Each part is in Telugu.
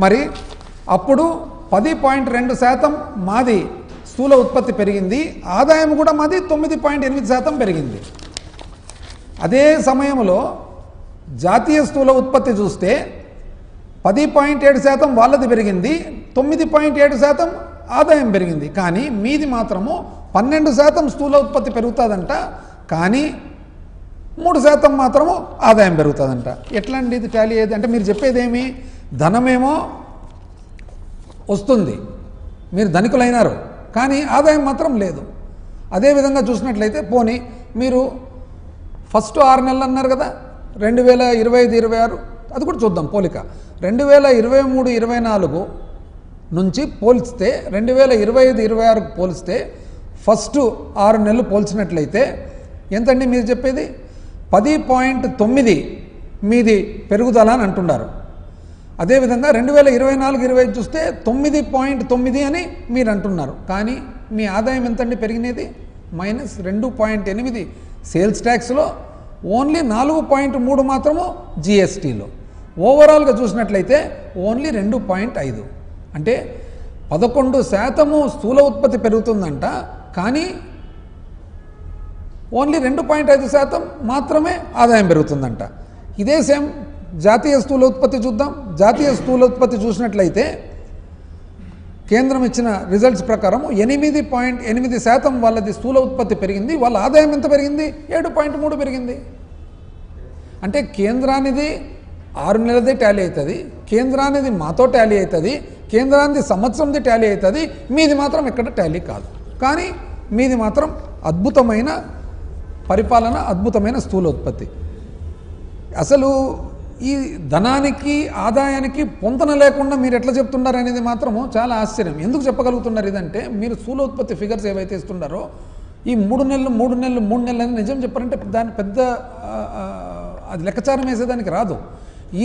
మరి అప్పుడు 10.2% మాది స్థూల ఉత్పత్తి పెరిగింది, ఆదాయం కూడా మాది 9.8% పెరిగింది. అదే సమయంలో జాతీయ స్థూల ఉత్పత్తి చూస్తే 10.7% వాళ్ళది పెరిగింది, 9.7% ఆదాయం పెరిగింది. కానీ మీది మాత్రము 12% స్థూల ఉత్పత్తి పెరుగుతుందంట, కానీ 3% మాత్రము ఆదాయం పెరుగుతుందంట. ఎట్లా అండి ఇది టాలీ అయ్యేది? అంటే మీరు చెప్పేదేమి, ధనమేమో వస్తుంది, మీరు ధనికులైనారు, కానీ ఆదాయం మాత్రం లేదు. అదేవిధంగా చూసినట్లయితే పోనీ మీరు ఫస్ట్ 6 నెలలు అన్నారు కదా, 2025-26, అది కూడా చూద్దాం పోలిక. 2023-24 నుంచి పోల్చితే 2025-26 పోలిస్తే ఫస్ట్ 6 నెలలు పోల్చినట్లయితే ఎంతండి మీరు చెప్పేది? 10.9 మీది పెరుగుదల అని అంటున్నారు. అదేవిధంగా 2024-25 చూస్తే 9.9 అని మీరు అంటున్నారు. కానీ మీ ఆదాయం ఎంతండి పెరిగినది? -2.8 సేల్స్ ట్యాక్స్లో, ఓన్లీ 4.3 మాత్రము జిఎస్టీలో. ఓవరాల్గా చూసినట్లయితే ఓన్లీ 2.5. అంటే 11% స్థూల ఉత్పత్తి పెరుగుతుందంట, కానీ ఓన్లీ 2.5% మాత్రమే ఆదాయం పెరుగుతుందంట. ఇదే సేమ్ జాతీయ స్థూల ఉత్పత్తి చూద్దాం. జాతీయ స్థూల ఉత్పత్తి చూసినట్లయితే కేంద్రం ఇచ్చిన రిజల్ట్స్ ప్రకారం 8.8% వాళ్ళది స్థూల ఉత్పత్తి పెరిగింది, వాళ్ళ ఆదాయం ఎంత పెరిగింది? 7.3 పెరిగింది. అంటే కేంద్రానిది 6 నెలలదే టాలీ అవుతుంది, కేంద్రానిది మాతో టాలీ అవుతుంది, కేంద్రానిది సంవత్సరంది టాలీ అవుతుంది, మీది మాత్రం ఎక్కడ టాలీ కాదు. కానీ మీది మాత్రం అద్భుతమైన పరిపాలన, అద్భుతమైన స్థూల ఉత్పత్తి. అసలు ఈ ధనానికి ఆదాయానికి పొంతన లేకుండా మీరు ఎట్లా చెప్తున్నారు అనేది మాత్రము చాలా ఆశ్చర్యం. ఎందుకు చెప్పగలుగుతున్నారు ఇదంటే, మీరు స్థూల ఉత్పత్తి ఫిగర్స్ ఏవైతే ఇస్తున్నారో ఈ 3 నెలలు అని నిజం చెప్పారంటే దాని పెద్ద అది లెక్కచారం వేసేదానికి రాదు.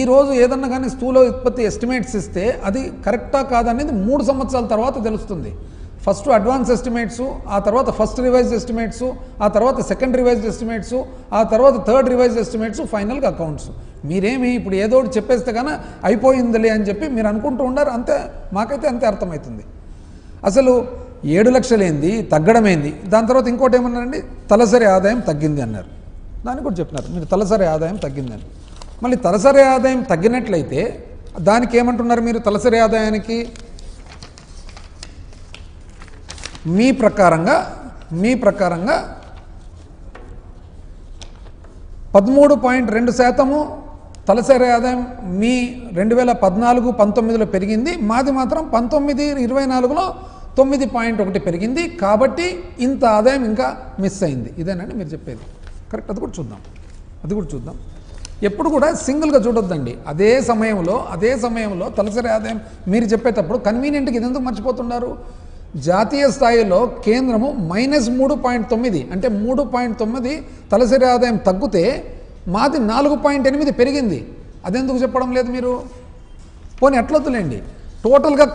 ఈరోజు ఏదన్నా కానీ స్థూల ఉత్పత్తి ఎస్టిమేట్స్ ఇస్తే అది కరెక్టా కాదనేది 3 సంవత్సరాల తర్వాత తెలుస్తుంది. ఫస్ట్ అడ్వాన్స్ ఎస్టిమేట్స్, ఆ తర్వాత ఫస్ట్ రివైజ్డ్ ఎస్టిమేట్స్, ఆ తర్వాత సెకండ్ రివైజ్డ్ ఎస్టిమేట్స్, ఆ తర్వాత థర్డ్ రివైజ్డ్ ఎస్టిమేట్స్, ఫైనల్గా అకౌంట్స్. మీరేమి ఇప్పుడు ఏదో ఒకటి చెప్పేస్తే కానీ అయిపోయిందిలే అని చెప్పి మీరు అనుకుంటూ ఉన్నారు. అంతే, మాకైతే అంతే అర్థమవుతుంది. అసలు 7 లక్షలు ఏంది, తగ్గడం ఏంది? దాని తర్వాత ఇంకోటి ఏమన్నారండి, తలసరి ఆదాయం తగ్గింది అన్నారు. దాన్ని కూడా చెప్పినారు మీరు, తలసరి ఆదాయం తగ్గిందని. మళ్ళీ తలసరి ఆదాయం తగ్గినట్లయితే దానికి ఏమంటున్నారు మీరు? తలసరి ఆదాయానికి మీ ప్రకారంగా 13.2% తలసరి ఆదాయం మీ 2014-19లో పెరిగింది, మాది మాత్రం 19-24లో 9.1 పెరిగింది. కాబట్టి ఇంత ఆదాయం ఇంకా మిస్ అయింది. ఇదేనండి మీరు చెప్పేది కరెక్ట్? అది కూడా చూద్దాం. ఎప్పుడు కూడా సింగిల్గా చూడొద్దండి. అదే సమయంలో తలసరి ఆదాయం మీరు చెప్పేటప్పుడు కన్వీనియంట్గా ఇది ఎందుకు మర్చిపోతున్నారు? జాతీయ స్థాయిలో కేంద్రము -3.9 అంటే 3.9 తలసరి ఆదాయం తగ్గితే మాది 4.8 పెరిగింది. అదెందుకు చెప్పడం లేదు మీరు? పోనీ ఎట్లొద్దులేండి, టోటల్గా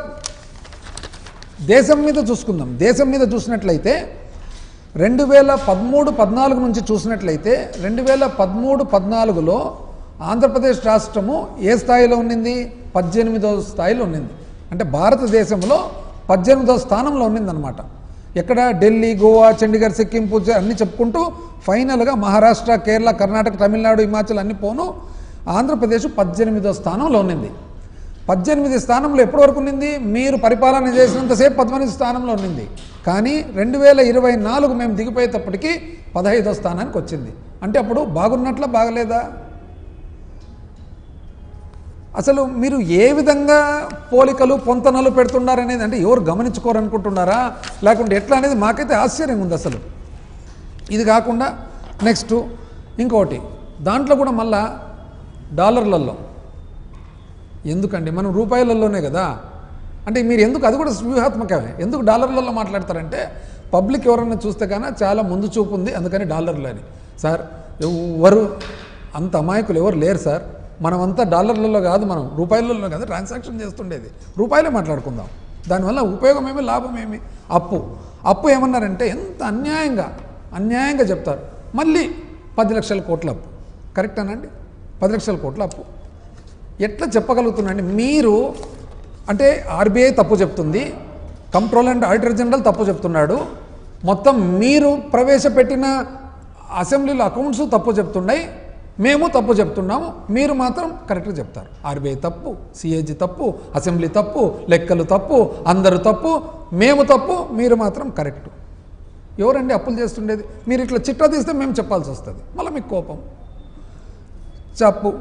దేశం మీద చూసుకుందాం. దేశం మీద చూసినట్లయితే 2013-14 నుంచి చూసినట్లయితే 2013-14లో ఆంధ్రప్రదేశ్ రాష్ట్రము ఏ స్థాయిలో ఉన్నింది? 18వ స్థాయిలో ఉన్నింది. అంటే భారతదేశంలో 18వ స్థానంలో ఉన్నిందనమాట. ఎక్కడ? ఢిల్లీ, గోవా, చండీగఢ్, సిక్కిం, పూజ అన్నీ చెప్పుకుంటూ ఫైనల్గా మహారాష్ట్ర, కేరళ, కర్ణాటక, తమిళనాడు, హిమాచల్ అన్ని పోను ఆంధ్రప్రదేశ్ 18వ స్థానంలో ఉన్నింది. 18 స్థానంలో ఎప్పటి వరకు ఉన్నింది? మీరు పరిపాలన చేసినంతసేపు 18 స్థానంలో ఉన్నింది. కానీ 2024 మేము దిగిపోయేటప్పటికీ 15వ స్థానానికి వచ్చింది. అంటే అప్పుడు బాగున్నట్లా, బాగలేదా? అసలు మీరు ఏ విధంగా పోలికలు పొంతనలు పెడుతున్నారనేది అంటే ఎవరు గమనించుకోరనుకుంటున్నారా, లేకుంటే ఎట్లా అనేది మాకైతే ఆశ్చర్యంగా ఉంది అసలు. ఇది కాకుండా నెక్స్ట్ ఇంకోటి, దాంట్లో కూడా మళ్ళా డాలర్లలో ఎందుకండి? మనం రూపాయలలోనే కదా. అంటే మీరు ఎందుకు, అది కూడా వ్యూహాత్మకమే, ఎందుకు డాలర్లలో మాట్లాడతారంటే పబ్లిక్ ఎవరన్నా చూస్తే కానీ చాలా ముందు చూపు ఉంది, అందుకని డాలర్లు అని. సార్ ఎవరు అంత అమాయకులు ఎవరు లేరు సార్. మనమంతా డాలర్లలో కాదు, మనం రూపాయలలో కాదు ట్రాన్సాక్షన్ చేస్తుండేది, రూపాయలే మాట్లాడుకుందాం. దానివల్ల ఉపయోగం ఏమి, లాభం ఏమి? అప్పు ఏమన్నారంటే ఎంత అన్యాయంగా చెప్తారు. మళ్ళీ 10 లక్షల కోట్ల అప్పు. కరెక్టేనండి? 10 లక్షల కోట్ల అప్పు ఎట్లా చెప్పగలుగుతున్నాండి? మీరు అంటే ఆర్బీఐ తప్పు చెప్తుంది, కంట్రోలర్ అండ్ ఆడిటర్ జనరల్ తప్పు చెప్తున్నాడు, మొత్తం మీరు ప్రవేశపెట్టిన అసెంబ్లీలో అకౌంట్స్ తప్పు చెప్తున్నాయి, మేము తప్పు చెప్తున్నాము, మీరు మాత్రం కరెక్ట్గా చెప్తారు. ఆర్బీఐ తప్పు, సిఏజీ తప్పు, అసెంబ్లీ తప్పు, లెక్కలు తప్పు, అందరూ తప్పు, మేము తప్పు, మీరు మాత్రం కరెక్టు. ఎవరండి అప్పులు చేస్తుండేది? మీరు ఇట్లా చిట్టా తీస్తే మేము చెప్పాల్సి వస్తుంది, మళ్ళీ మీకు కోపం. తప్పు,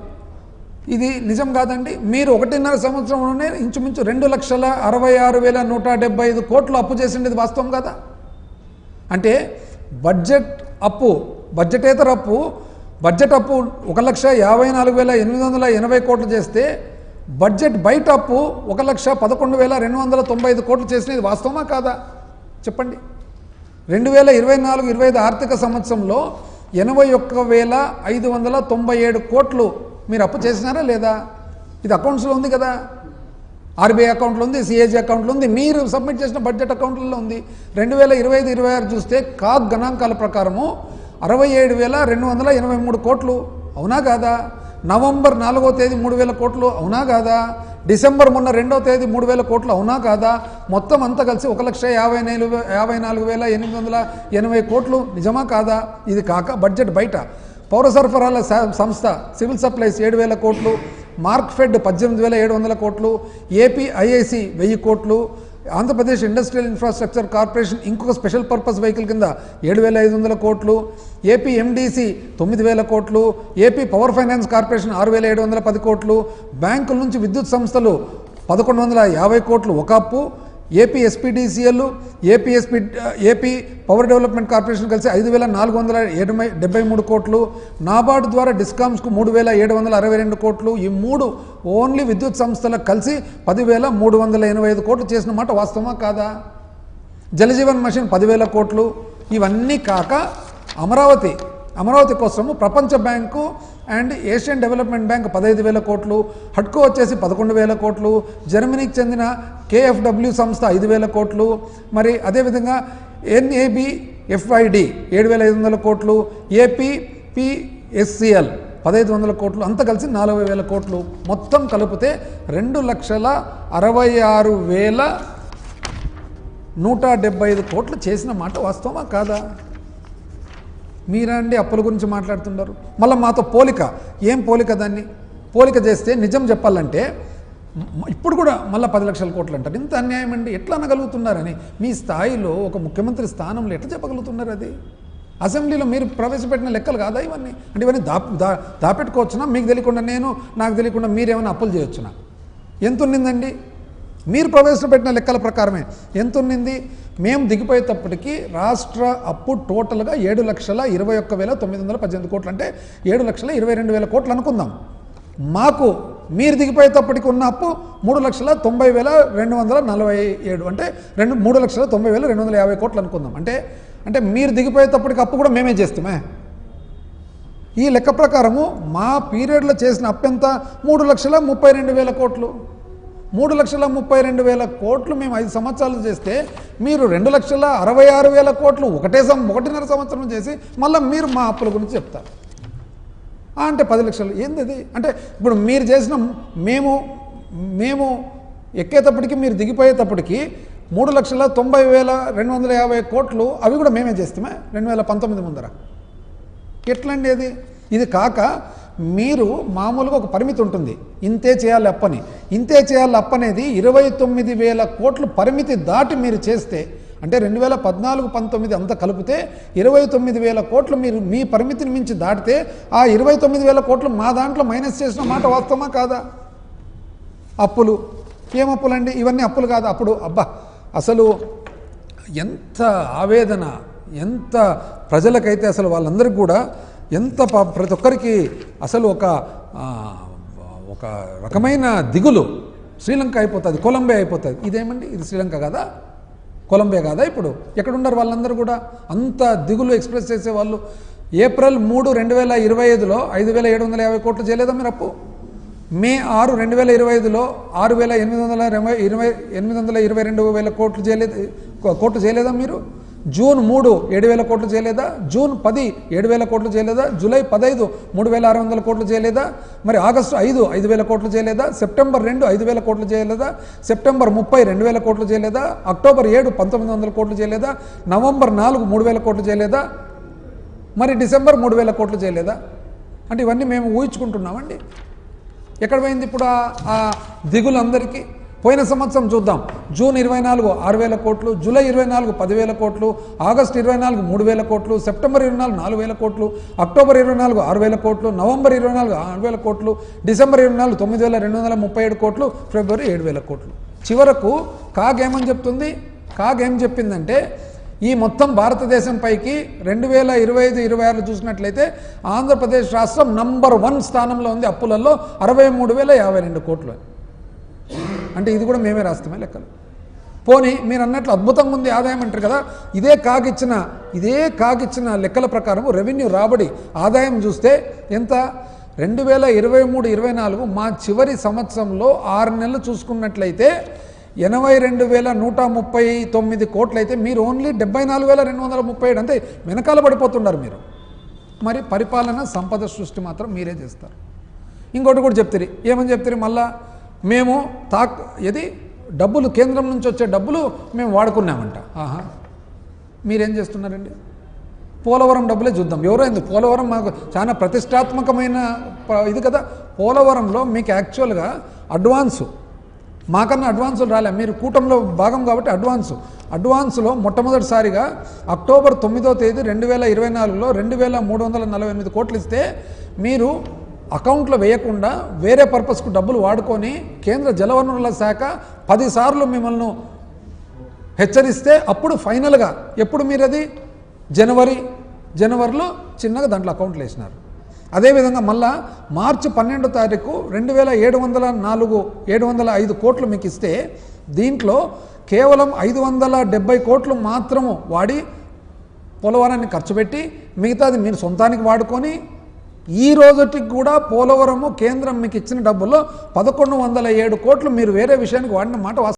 ఇది నిజం కాదండి. మీరు 1.5 సంవత్సరంలోనే ఇంచుమించు 2,66,175 కోట్లు అప్పు చేసిండేది వాస్తవం కదా. అంటే బడ్జెట్ అప్పు, బడ్జెటేతర అప్పు, బడ్జెట్ అప్పు 1,54,880 కోట్లు చేస్తే బడ్జెట్ బయట అప్పు 1,11,295 కోట్లు చేసినది వాస్తవమా కాదా చెప్పండి. 2024-25 ఆర్థిక సంవత్సరంలో 81,597 కోట్లు మీరు అప్పు చేసినారా లేదా? ఇది అకౌంట్స్లో ఉంది కదా, ఆర్బీఐ అకౌంట్లో ఉంది, సిఏజీ అకౌంట్లో ఉంది, మీరు సబ్మిట్ చేసిన బడ్జెట్ అకౌంట్లలో ఉంది. 2025-26 చూస్తే కాగ్ గణాంకాల ప్రకారము 67,283 కోట్లు, అవునా కాదా? నవంబర్ 4వ తేదీ 3,000 కోట్లు, అవునా కాదా? డిసెంబర్ మొన్న 2వ తేదీ 3,000 కోట్లు, అవునా కాదా? మొత్తం అంతా కలిసి 1,54,880 కోట్లు, నిజమా కాదా? ఇది కాక బడ్జెట్ బయట పౌర సరఫరాల సంస్థ సివిల్ సప్లైస్ 7,000 కోట్లు, మార్క్ఫెడ్ 18,700 కోట్లు, ఏపీఐఐసి 1000 కోట్లు, ఆంధ్రప్రదేశ్ ఇండస్ట్రియల్ ఇన్ఫ్రాస్ట్రక్చర్ కార్పొరేషన్ ఇంకొక స్పెషల్ పర్పస్ వెహికల్ కింద 7,500 కోట్లు, ఏపీ ఎండిసి 9,000 కోట్లు, ఏపీ పవర్ ఫైనాన్స్ కార్పొరేషన్ 6,710 కోట్లు, బ్యాంకుల నుంచి విద్యుత్ సంస్థలు 1,150 కోట్లు ఒక అప్పు, AP SPDCL, AP power development corporation కలిసి 5,473 కోట్లు, నాబార్డు ద్వారా డిస్కామ్స్కు 3,762 కోట్లు, ఈ 3 ఓన్లీ విద్యుత్ సంస్థలకు కలిసి 10,385 కోట్లు చేసిన మాట వాస్తవమా కాదా? జలజీవన్ మిషన్ 10,000 కోట్లు. ఇవన్నీ కాక అమరావతి కోసము ప్రపంచ bank and Asian development bank 15,000 కోట్లు, హడ్కో వచ్చేసి 11,000 కోట్లు, జర్మనీకి చెందిన కేఎఫ్డబ్ల్యూ సంస్థ 5,000 కోట్లు, మరి అదేవిధంగా ఎన్ఏబిఎఫ్ఐడి 7,500 కోట్లు, ఏపీపీఎస్సిఎల్ 1,500 కోట్లు, అంతా కలిసి 40,000 కోట్లు. మొత్తం కలిపితే 2,66,175 కోట్లు చేసిన మాట వాస్తవమా కాదా? మీరండి అప్పుల గురించి మాట్లాడుతున్నారు, మళ్ళీ మాతో పోలిక. ఏం పోలిక? దాన్ని పోలిక చేస్తే నిజం చెప్పాలంటే ఇప్పుడు కూడా మళ్ళీ 10 లక్షల కోట్లు అంటారు. ఇంత అన్యాయం అండి, ఎట్లా అనగలుగుతున్నారని? మీ స్థాయిలో ఒక ముఖ్యమంత్రి స్థానంలో ఎట్లా చెప్పగలుగుతున్నారు? అది అసెంబ్లీలో మీరు ప్రవేశపెట్టిన లెక్కలు కాదా ఇవన్నీ? అంటే ఇవన్నీ దాపెట్టుకోవచ్చునా? మీకు తెలియకుండా నాకు తెలియకుండా మీరేమైనా అప్పులు చేయొచ్చునా? ఎంత ఉన్నిందండి? మీరు ప్రవేశపెట్టిన లెక్కల ప్రకారమే ఎంత ఉన్నింది? మేము దిగిపోయేటప్పటికి రాష్ట్ర అప్పు టోటల్గా 7,21,918 కోట్లు, అంటే 7,22,000 కోట్లు అనుకుందాం. మాకు మీరు దిగిపోయేటప్పటికి ఉన్న అప్పు 3,90,247, అంటే 3,90,250 కోట్లు అనుకుందాం. అంటే మీరు దిగిపోయేటప్పటికి అప్పు కూడా మేమే చేస్తామే. ఈ లెక్క ప్రకారము మా పీరియడ్లో చేసిన అప్పు ఎంత? 3,32,000 కోట్లు. 3,32,000 కోట్లు మేము 5 సంవత్సరాలు చేస్తే మీరు 2,66,000 కోట్లు 1.5 సంవత్సరం చేసి మళ్ళీ మీరు మా అప్పుల గురించి చెప్తారు. అంటే 10 లక్షలు ఏంది అది? అంటే ఇప్పుడు మీరు చేసిన మేము ఎక్కేటప్పటికి మీరు దిగిపోయేటప్పటికి 3,90,250 కోట్లు అవి కూడా మేమే చేస్తామే 2019 ముందర. ఎట్లండి అది? ఇది కాక మీరు మామూలుగా ఒక పరిమితి ఉంటుంది, ఇంతే చేయాలి అప్పని. ఇంతే చేయాలి అప్పనేది 29,000 కోట్లు పరిమితి దాటి మీరు చేస్తే, అంటే 2014-19 అంతా కలిపితే 29,000 కోట్లు మీరు మీ పరిమితిని మించి దాటితే ఆ 29,000 కోట్లు మా దాంట్లో మైనస్ చేసిన మాట వాస్తవమా కాదా? అప్పులు ఏం అప్పులండి? ఇవన్నీ అప్పులు కాదా? అప్పుడు అబ్బా అసలు ఎంత ఆవేదన, ఎంత ప్రజలకైతే అసలు వాళ్ళందరికీ కూడా ఎంత ప్రతి ఒక్కరికి అసలు ఒక రకమైన దిగులు. శ్రీలంక అయిపోతుంది, కొలంబియా అయిపోతుంది. ఇదేమండి? ఇది శ్రీలంక కాదా, కొలంబియా కాదా? ఇప్పుడు ఎక్కడున్నారు వాళ్ళందరూ కూడా? అంత దిగులు ఎక్స్ప్రెస్ చేసేవాళ్ళు. ఏప్రిల్ 3, 2025లో 5,750 కోట్లు చేయలేదా మీరు అప్పు? మే 6, 2025లో 6,822,000 కోట్లు చేయలేదా మీరు? జూన్ 3 7,000 కోట్లు చేయలేదా? జూన్ 10 7,000 కోట్లు చేయలేదా? జూలై 15 3,600 కోట్లు చేయలేదా? మరి ఆగస్టు 5 5,000 కోట్లు చేయలేదా? సెప్టెంబర్ 2 5,000 కోట్లు చేయలేదా? సెప్టెంబర్ 30 2,000 కోట్లు చేయలేదా? అక్టోబర్ 7 1,900 కోట్లు చేయలేదా? నవంబర్ 4 3,000 కోట్లు చేయలేదా? మరి డిసెంబర్ 3,000 కోట్లు చేయలేదా? అంటే ఇవన్నీ మేము ఊహించుకుంటున్నామండి. ఎక్కడ పోయింది ఇప్పుడు ఆ దిగులు అందరికీ? పోయిన సంవత్సరం చూద్దాం. జూన్ 24 6,000 కోట్లు, జూలై 24 10,000 కోట్లు, ఆగస్టు 24 3,000 కోట్లు, సెప్టెంబర్ 24 4,000 కోట్లు, అక్టోబర్ 24 6,000 కోట్లు, నవంబర్ 24 6,000 కోట్లు, డిసెంబర్ 24 9,237 కోట్లు, ఫిబ్రవరి 7,000 కోట్లు. చివరకు కాగ్ ఏమని చెప్తుంది? కాగ్ ఏం చెప్పిందంటే ఈ మొత్తం భారతదేశం పైకి 2025-26 చూసినట్లయితే ఆంధ్రప్రదేశ్ రాష్ట్రం నంబర్ 1 స్థానంలో ఉంది అప్పులలో 63,052 కోట్లు. అంటే ఇది కూడా మేమే రాస్తామే లెక్కలు. పోనీ మీరు అన్నట్లు అద్భుతంగా ఉంది ఆదాయం అంటారు కదా, ఇదే కాగిచ్చిన లెక్కల ప్రకారం రెవెన్యూ రాబడి ఆదాయం చూస్తే ఎంత? 2023-24 మా చివరి సంవత్సరంలో 6 నెలలు చూసుకున్నట్లయితే 82,139 కోట్లు అయితే మీరు ఓన్లీ 74,237, అంతే వెనకాల పడిపోతున్నారు మీరు. మరి పరిపాలన సంపద సృష్టి మాత్రం మీరే చేస్తారు. ఇంకోటి కూడా చెప్తారు, ఏమని చెప్తారు మళ్ళా? మేము డబ్బులు కేంద్రం నుంచి వచ్చే డబ్బులు మేము వాడుకున్నామంట. ఆహా, మీరేం చేస్తున్నారండి? పోలవరం డబ్బులే చూద్దాం. ఎవరైంది పోలవరం మాకు చాలా ప్రతిష్టాత్మకమైన ఇది కదా. పోలవరంలో మీకు యాక్చువల్గా మాకన్నా అడ్వాన్సులు రాలే, మీరు కూటమిలో భాగం కాబట్టి అడ్వాన్స్లో మొట్టమొదటిసారిగా అక్టోబర్ 9వ తేదీ 2024లో 2,348 కోట్లు ఇస్తే మీరు అకౌంట్లో వేయకుండా వేరే పర్పస్కు డబ్బులు వాడుకొని కేంద్ర జలవనరుల శాఖ 10 సార్లు మిమ్మల్ని హెచ్చరిస్తే అప్పుడు ఫైనల్గా ఎప్పుడు మీరు అది జనవరిలో చిన్నగా దాంట్లో అకౌంట్లు వేసినారు. అదేవిధంగా మళ్ళా మార్చి 12వ తారీఖు 2,705 కోట్లు మీకు ఇస్తే దీంట్లో కేవలం 570 కోట్లు మాత్రము వాడి పోలవరాన్ని ఖర్చు పెట్టి మిగతాది మీరు సొంతానికి వాడుకొని ఈ రోజుకి కూడా పోలవరము కేంద్రం మీకు ఇచ్చిన డబ్బుల్లో 1,107 కోట్లు మీరు వేరే విషయానికి వాడిన మాట